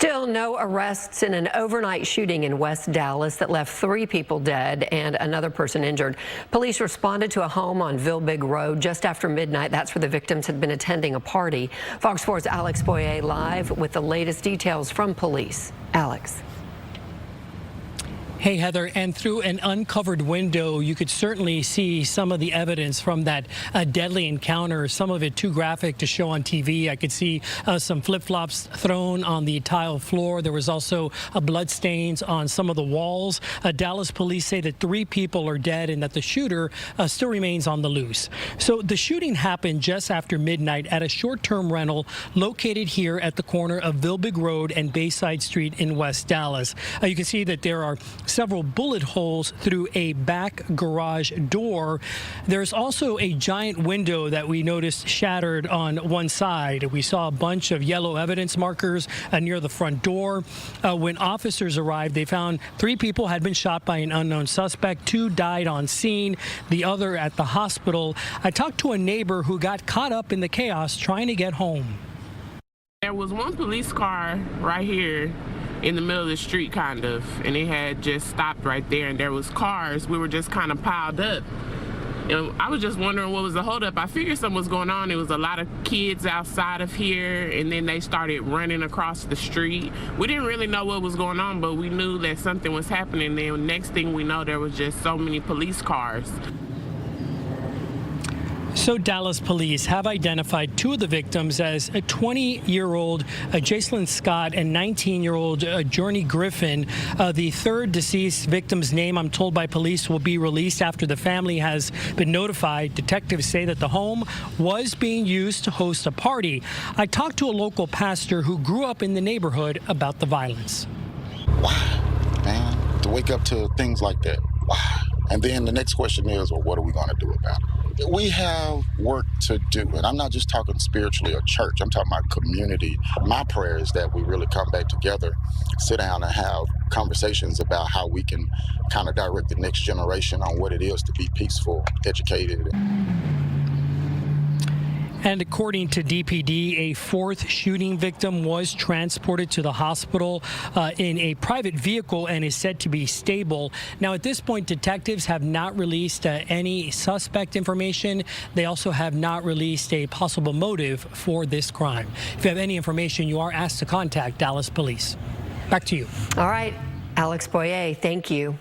Still no arrests in an overnight shooting in West Dallas that left 3 people dead and another person injured. Police responded to a home on Vilbig Road just after midnight. That's where the victims had been attending a party. Fox 4's Alex Boyer live with the latest details from police. Alex. Hey, Heather, and through an uncovered window, you could certainly see some of the evidence from that deadly encounter, some of it too graphic to show on TV. I could see some flip-flops thrown on the tile floor. There was also blood stains on some of the walls. Dallas police say that 3 people are dead and that the shooter still remains on the loose. So the shooting happened just after midnight at a short-term rental located here at the corner of Vilbig Road and Bayside Street in West Dallas. You can see that there are several bullet holes through a back garage door. There's also a giant window that we noticed shattered on one side. We saw a bunch of yellow evidence markers near the front door. When officers arrived, they found 3 people had been shot by an unknown suspect. 2 died on scene, the other at the hospital. I talked to a neighbor who got caught up in the chaos trying to get home. There was one police car right here in the middle of the street, kind of, and it had just stopped right there, and there was cars. We were just kind of piled up. And I was just wondering what was the holdup. I figured something was going on. There was a lot of kids outside of here, and then they started running across the street. We didn't really know what was going on, but we knew that something was happening. Then next thing we know, there was just so many police cars. So Dallas police have identified 2 of the victims as a 20-year-old Jacelyn Scott and 19-year-old Journey Griffin. The 3rd deceased victim's name, I'm told by police, will be released after the family has been notified. Detectives say that the home was being used to host a party. I talked to a local pastor who grew up in the neighborhood about the violence. Why, man, to wake up to things like that? Why? And then the next question is, well, what are we going to do about it? We have work to do, and I'm not just talking spiritually or church, I'm talking about community. My prayer is that we really come back together, sit down and have conversations about how we can kind of direct the next generation on what it is to be peaceful, educated. And according to DPD, a 4th shooting victim was transported to the hospital in a private vehicle and is said to be stable. Now, at this point, detectives have not released any suspect information. They also have not released a possible motive for this crime. If you have any information, you are asked to contact Dallas Police. Back to you. All right, Alex Boyer, thank you.